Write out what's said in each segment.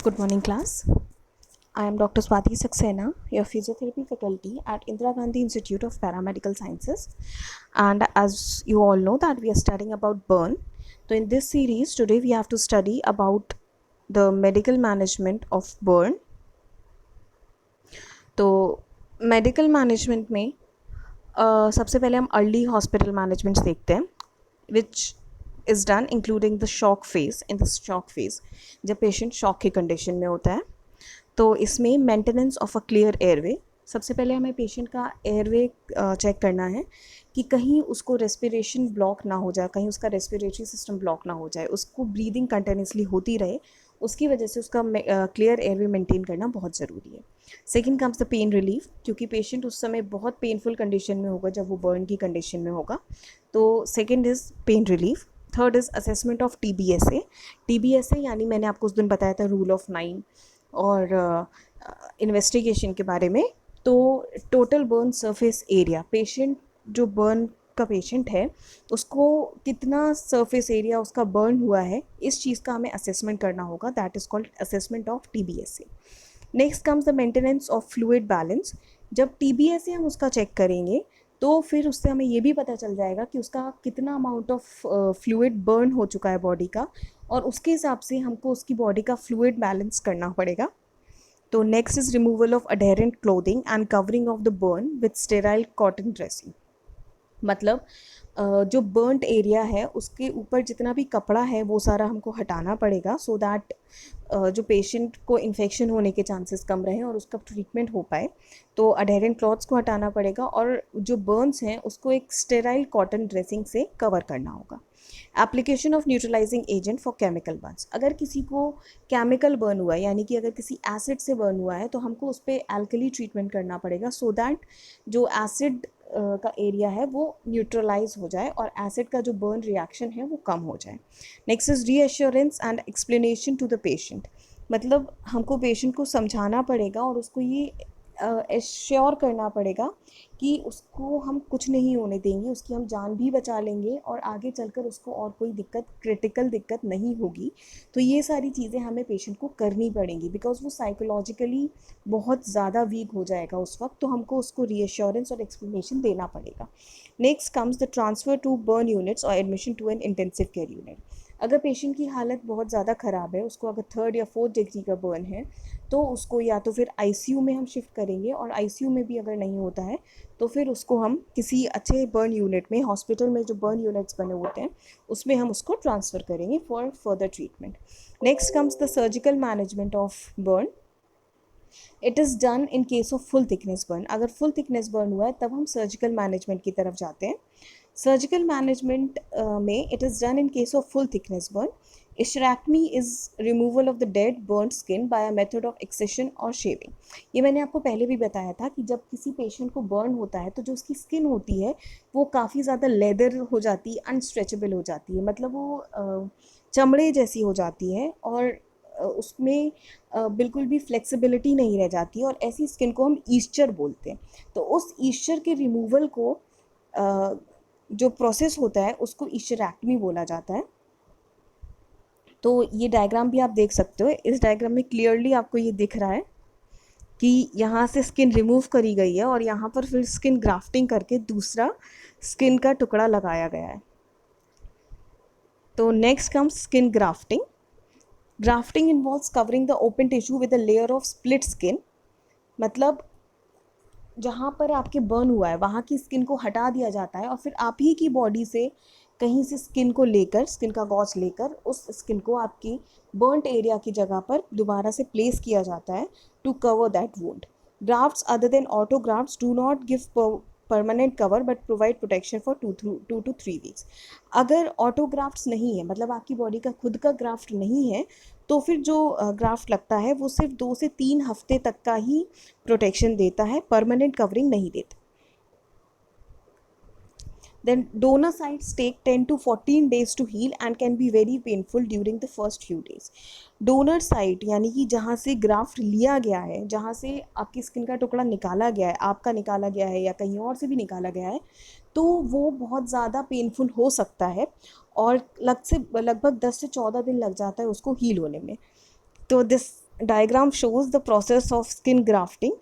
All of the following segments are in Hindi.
Good morning, class. I am Dr. Swati Saxena, your physiotherapy faculty at Indira Gandhi Institute of Paramedical Sciences. And as you all know that we are studying about burn. So in this series, today we have to study about the medical management of burn. तो मेडिकल मैनेजमेंट में सबसे पहले हम अर्ली हॉस्पिटल मैनेजमेंट देखते हैं which is done including the shock phase. In the shock phase जब पेशेंट शॉक की कंडीशन में होता है तो इसमें maintenance of a clear airway. सबसे पहले हमें पेशेंट का एयरवे चेक करना है कि कहीं उसको रेस्पिरेशन ब्लॉक ना हो जाए, कहीं उसका रेस्पिरेटरी सिस्टम ब्लॉक ना हो जाए, उसको ब्रीदिंग कंटिन्यूसली होती रहे. उसकी वजह से उसका क्लियर एयरवे मेंटेन करना बहुत ज़रूरी है. Second comes the pain relief, क्योंकि पेशेंट उस समय बहुत पेनफुल कंडीशन में होगा जब वो बर्न की कंडीशन में होगा. तो second is pain relief. Third is assessment of TBSA. TBSA यानी मैंने आपको उस दिन बताया था रूल ऑफ 9 और इन्वेस्टिगेशन के बारे में. तो total burn surface area, patient जो बर्न का पेशेंट है उसको कितना सरफेस एरिया उसका बर्न हुआ है, इस चीज़ का हमें असेसमेंट करना होगा. That is called assessment of TBSA. Next comes the maintenance of fluid balance. जब TBSA हम उसका चेक करेंगे तो फिर उससे हमें ये भी पता चल जाएगा कि उसका कितना अमाउंट ऑफ फ्लूइड बर्न हो चुका है बॉडी का, और उसके हिसाब से हमको उसकी बॉडी का फ्लूइड बैलेंस करना पड़ेगा. तो next is removal of adherent clothing and covering of the burn with sterile cotton dressing. मतलब जो बर्नड एरिया है उसके ऊपर जितना भी कपड़ा है वो सारा हमको हटाना पड़ेगा सो दैट जो पेशेंट को इन्फेक्शन होने के चांसेस कम रहें और उसका ट्रीटमेंट हो पाए. तो अडेरेंट क्लॉथ्स को हटाना पड़ेगा और जो बर्न्स हैं उसको एक स्टेराइल कॉटन ड्रेसिंग से कवर करना होगा. Application of neutralising agent for chemical Burns. अगर किसी को केमिकल बर्न हुआ है यानी कि अगर किसी एसिड से बर्न हुआ है तो हमको उस पर एल्कली ट्रीटमेंट करना पड़ेगा सो दैट जो एसिड का एरिया है वो न्यूट्रलाइज हो जाए और एसिड का जो बर्न रिएक्शन है वो कम हो जाए. Next is reassurance and explanation to the patient. मतलब हमको पेशेंट को समझाना पड़ेगा और उसको ये एश्योर करना पड़ेगा कि उसको हम कुछ नहीं होने देंगे, उसकी हम जान भी बचा लेंगे और आगे चलकर उसको और कोई दिक्कत, क्रिटिकल दिक्कत नहीं होगी. तो ये सारी चीज़ें हमें पेशेंट को करनी पड़ेंगी बिकॉज वो साइकोलॉजिकली बहुत ज़्यादा वीक हो जाएगा उस वक्त. तो हमको उसको रीअश्योरेंस और एक्सप्लेनेशन देना पड़ेगा. Next comes the transfer to burn units और admission to an intensive care unit. अगर पेशेंट की हालत बहुत ज़्यादा ख़राब है, उसको अगर 3rd या 4th डिग्री का बर्न है तो उसको या तो फिर ICU में हम शिफ्ट करेंगे, और ICU में भी अगर नहीं होता है तो फिर उसको हम किसी अच्छे बर्न यूनिट में, हॉस्पिटल में जो बर्न यूनिट्स बने होते हैं उसमें हम उसको ट्रांसफ़र करेंगे for further treatment. Next comes the surgical management of burn. It is done in case of full thickness burn. अगर फुल थिकनेस बर्न हुआ है तब हम सर्जिकल मैनेजमेंट की तरफ जाते हैं. सर्जिकल मैनेजमेंट में it is done in case of full thickness burn. Hysterectomy is removal of the dead burnt skin by a method of excision or shaving. ये मैंने आपको पहले भी बताया था कि जब किसी पेशेंट को बर्न होता है तो जो उसकी स्किन होती है वो काफ़ी ज़्यादा लेदर हो जाती है, अनस्ट्रेचेबल हो जाती है, मतलब वो चमड़े जैसी हो जाती है और उसमें बिल्कुल भी फ्लेक्सिबिलिटी नहीं रह जाती, और ऐसी स्किन को हम ईस्चर बोलते हैं. तो उस ईस्चर के रिमूवल को जो प्रोसेस होता है उसको ईस्चरेक्टमी बोला जाता है. तो ये डायग्राम भी आप देख सकते हो. इस डायग्राम में क्लियरली आपको ये दिख रहा है कि यहाँ से स्किन रिमूव करी गई है और यहाँ पर फिर स्किन ग्राफ्टिंग करके दूसरा स्किन का टुकड़ा लगाया गया है. तो next comes skin grafting. Grafting involves covering the open tissue with a layer of split skin. मतलब जहाँ पर आपके बर्न हुआ है वहाँ की स्किन को हटा दिया जाता है और फिर आप ही की बॉडी से कहीं से स्किन को लेकर, स्किन का गॉज लेकर उस स्किन को आपकी बर्नड एरिया की जगह पर दोबारा से प्लेस किया जाता है to cover that wound. Grafts other than autografts do not give permanent cover but provide protection for 2 to 3 weeks. अगर ऑटोग्राफ्ट्स नहीं है, मतलब आपकी बॉडी का खुद का ग्राफ्ट नहीं है, तो फिर जो ग्राफ्ट लगता है वो सिर्फ 2 से 3 हफ्ते तक का ही प्रोटेक्शन देता है, परमानेंट कवरिंग नहीं देता. Then donor sites take 10 to 14 days to heal and can be very painful during the first few days. Donor site यानी कि जहाँ से ग्राफ्ट लिया गया है, जहाँ से आपकी स्किन का टुकड़ा निकाला गया है, आपका निकाला गया है या कहीं और से भी निकाला गया है, तो वो बहुत ज़्यादा पेनफुल हो सकता है और लगभग 10 से 14 दिन लग जाता है उसको हील होने में. तो this diagram shows the process of skin grafting.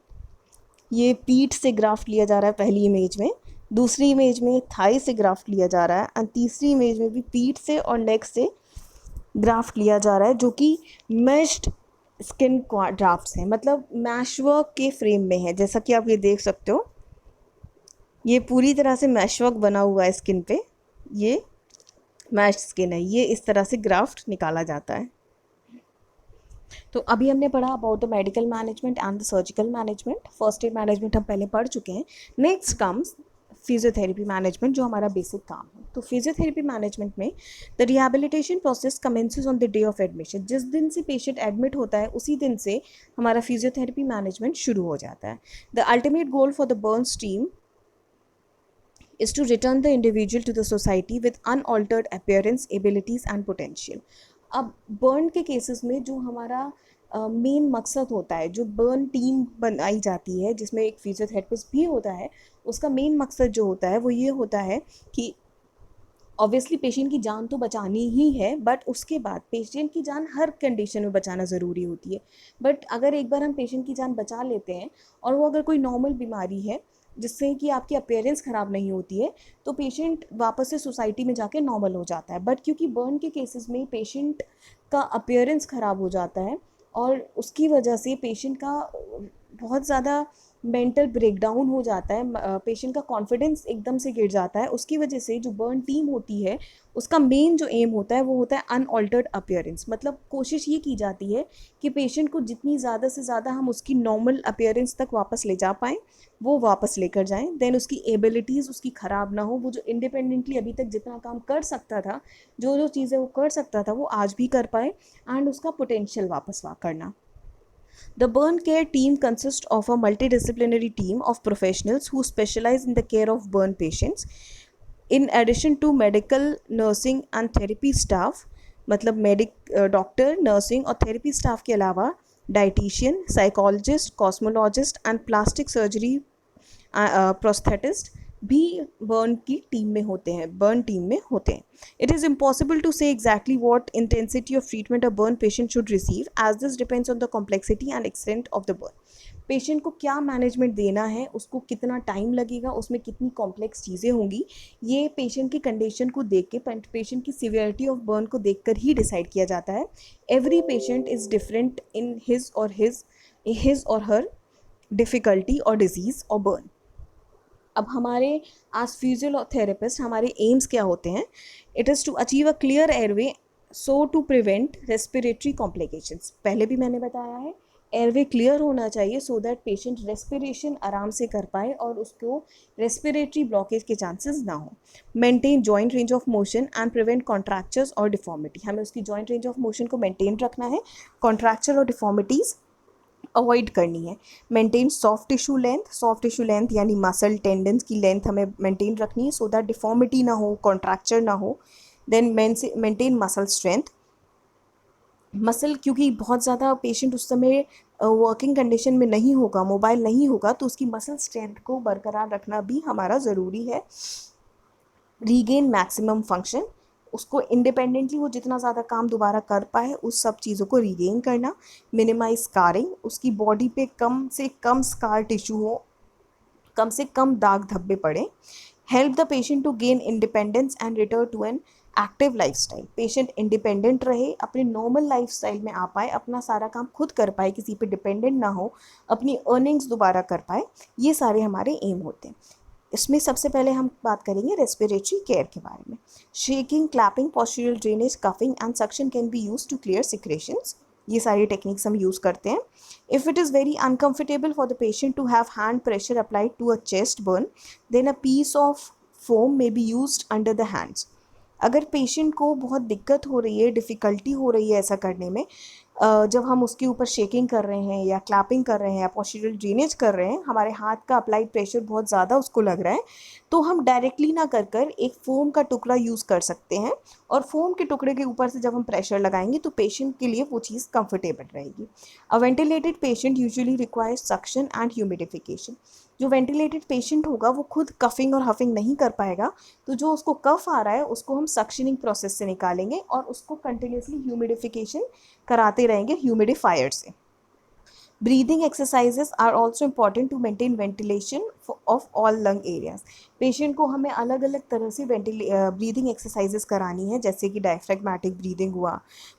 ये पीठ से ग्राफ्ट लिया जा रहा है पहली इमेज में, दूसरी इमेज में थाई से ग्राफ्ट लिया जा रहा है, एंड तीसरी इमेज में भी पीठ से और नेक से ग्राफ्ट लिया जा रहा है, जो कि मेश्ड स्किन ग्राफ्ट्स हैं, मतलब मैशवर्क के फ्रेम में है। जैसा कि आप ये देख सकते हो, ये पूरी तरह से मैशवर्क बना हुआ है स्किन पे, ये मैश्ड स्किन है, ये इस तरह से ग्राफ्ट निकाला जाता है। तो अभी हमने पढ़ा about the medical management and the surgical management. First aid management हम पहले पढ़ चुके हैं। नेक्स्ट कम्स फिजियोथेरेपी मैनेजमेंट, जो हमारा बेसिक काम है। तो फिजियोथेरेपी मैनेजमेंट में the rehabilitation process commences on the day of admission. जिस दिन से पेशेंट एडमिट होता है उसी दिन से हमारा फिजियोथेरेपी मैनेजमेंट शुरू हो जाता है। The ultimate goal for the Burns team is to return the individual to the society with unaltered appearance, abilities and potential. अब बर्न के केसेस में जो हमारा मेन मकसद होता है, जो बर्न टीम बनाई जाती है जिसमें एक फिजियोथेरेपिस्ट भी होता है, उसका मेन मकसद जो होता है वो ये होता है कि ऑब्वियसली पेशेंट की जान तो बचानी ही है, बट उसके बाद पेशेंट की जान हर कंडीशन में बचाना ज़रूरी होती है। बट अगर एक बार हम पेशेंट की जान बचा लेते हैं और वो अगर कोई नॉर्मल बीमारी है जिससे कि आपकी अपीयरेंस ख़राब नहीं होती है, तो पेशेंट वापस से सोसाइटी में जाके नॉर्मल हो जाता है। बट क्योंकि बर्न के केसेस में पेशेंट का अपीयरेंस ख़राब हो जाता है और उसकी वजह से पेशेंट का बहुत ज़्यादा मेंटल ब्रेकडाउन हो जाता है, पेशेंट का कॉन्फिडेंस एकदम से गिर जाता है। उसकी वजह से जो बर्न टीम होती है उसका मेन जो एम होता है वो होता है अनऑल्टर्ड अपीयरेंस। मतलब कोशिश ये की जाती है कि पेशेंट को जितनी ज़्यादा से ज़्यादा हम उसकी नॉर्मल अपीयरेंस तक वापस ले जा पाएँ, वो वापस लेकर जाएं। देन उसकी एबिलिटीज़ उसकी ख़राब ना हो, वो जो इंडिपेंडेंटली अभी तक जितना काम कर सकता था, जो जो चीज़ें वो कर सकता था, वो आज भी कर पाए, एंड उसका पोटेंशियल वापस करना। The burn care team consists of a multidisciplinary team of professionals who specialize in the care of burn patients. In addition to medical, nursing and therapy staff, मतलब डॉक्टर, नर्सिंग और थेरेपी स्टाफ के अलावा dietitian, psychologist, cosmologist and plastic surgery prosthetist भी बर्न की टीम में होते हैं, बर्न टीम में होते हैं। It is impossible to say exactly what intensity of treatment a burn patient should receive, as this depends on the complexity and extent of the burn. Patient को क्या मैनेजमेंट देना है, उसको कितना टाइम लगेगा, उसमें कितनी कॉम्प्लेक्स चीज़ें होंगी, ये पेशेंट की कंडीशन को देख के, पेशेंट की सीवियरिटी ऑफ बर्न को देख कर ही डिसाइड किया जाता है। Every patient is different in his और हर डिफ़िकल्टी और डिजीज़ और बर्न। अब हमारे एज फिजियोथेरेपिस्ट हमारे एम्स क्या होते हैं? It is to achieve a clear airway so to prevent respiratory complications. पहले भी मैंने बताया है, एयरवे क्लियर होना चाहिए सो दैट पेशेंट रेस्पिरेशन आराम से कर पाए और उसको रेस्पिरेटरी ब्लॉकेज के चांसेस ना हो। Maintain joint range of motion and prevent contractures और डिफॉर्मिटी। हमें उसकी जॉइंट रेंज ऑफ मोशन को मेंटेन रखना है, कॉन्ट्रैक्चर और डिफॉर्मिटीज़ अवॉइड करनी है। मेंटेन सॉफ्ट टिश्यू लेंथ यानी मसल टेंडन्स की लेंथ हमें मेंटेन रखनी है सो दैट डिफॉर्मिटी ना हो, कॉन्ट्रैक्चर ना हो। Then maintain muscle strength. Muscle, क्योंकि बहुत ज़्यादा पेशेंट उस समय वर्किंग कंडीशन में नहीं होगा, मोबाइल नहीं होगा, तो उसकी मसल स्ट्रेंथ को बरकरार रखना भी हमारा ज़रूरी है। रीगेन मैक्सिमम फंक्शन, उसको इंडिपेंडेंटली वो जितना ज़्यादा काम दोबारा कर पाए उस सब चीज़ों को रीगेन करना। मिनिमाइज स्कारिंग, उसकी बॉडी पे कम से कम स्कार टिश्यू हो, कम से कम दाग धब्बे पड़े। Help the patient to gain independence and return to an active lifestyle. Patient independent रहे, अपने नॉर्मल लाइफस्टाइल में आ पाए, अपना सारा काम खुद कर पाए, किसी पे डिपेंडेंट ना हो, अपनी अर्निंग्स दोबारा कर पाए। ये सारे हमारे एम होते हैं। इसमें सबसे पहले हम बात करेंगे रेस्पिरेटरी केयर के बारे में। Shaking, clapping, posterior drainage, coughing and suction can be use to clear secretions. ये सारी टेक्निक्स हम यूज़ करते हैं। If it is very uncomfortable for the patient to have hand pressure applied to a chest burn, then a piece of foam may be used under the hands. अगर पेशेंट को बहुत दिक्कत हो रही है, डिफ़िकल्टी हो रही है ऐसा करने में, जब हम उसके ऊपर शेकिंग कर रहे हैं या क्लैपिंग कर रहे हैं या पोस्टीरियर ड्रेनेज कर रहे हैं, हमारे हाथ का अप्लाइड प्रेशर बहुत ज़्यादा उसको लग रहा है, तो हम डायरेक्टली ना कर कर एक फ़ोम का टुकड़ा यूज़ कर सकते हैं, और फ़ोम के टुकड़े के ऊपर से जब हम प्रेशर लगाएंगे तो पेशेंट के लिए वो चीज़ कंफर्टेबल रहेगी। A ventilated patient usually requires suction and humidification. जो वेंटिलेटेड पेशेंट होगा वो खुद कफिंग और हफिंग नहीं कर पाएगा, तो जो उसको कफ आ रहा है उसको हम सक्शनिंग प्रोसेस से निकालेंगे और उसको कंटिन्यूसली ह्यूमिडिफिकेशन कराते रहेंगे ह्यूमिडिफायर से। Breathing exercises are also important to maintain ventilation of all lung areas. Patient को हमें अलग अलग तरह से ब्रीदिंग एक्सरसाइजेस करानी है, जैसे कि डायफ्रेगमेटिक ब्रीदिंग हुआ,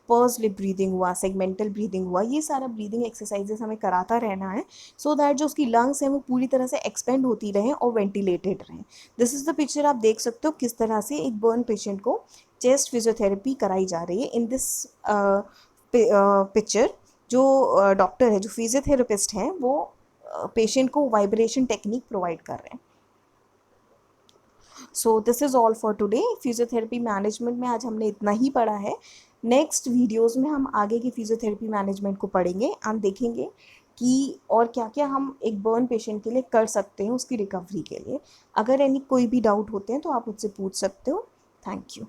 पर्स लिप ब्रीदिंग हुआ, सेगमेंटल ब्रीदिंग हुआ, ये सारा ब्रीदिंग एक्सरसाइजेस हमें कराता रहना है सो दैट जो उसकी लंग्स हैं वो पूरी तरह से एक्सपेंड होती रहें और वेंटिलेटेड रहें। दिस इज़ द पिक्चर, आप देख सकते हो किस तरह से एक बर्न पेशेंट को चेस्ट फिजियोथेरेपी कराई जा रही है। इन दिस पिक्चर जो डॉक्टर है, जो फिजियोथेरेपिस्ट हैं, वो पेशेंट को वाइब्रेशन टेक्निक प्रोवाइड कर रहे हैं। So this is all for today. Physiotherapy management में आज हमने इतना ही पढ़ा है। नेक्स्ट वीडियोस में हम आगे की फिजियोथेरेपी मैनेजमेंट को पढ़ेंगे, हम देखेंगे कि और क्या क्या हम एक बर्न पेशेंट के लिए कर सकते हैं उसकी रिकवरी के लिए। अगर कोई भी डाउट होते हैं तो आप मुझसे पूछ सकते हो। Thank you.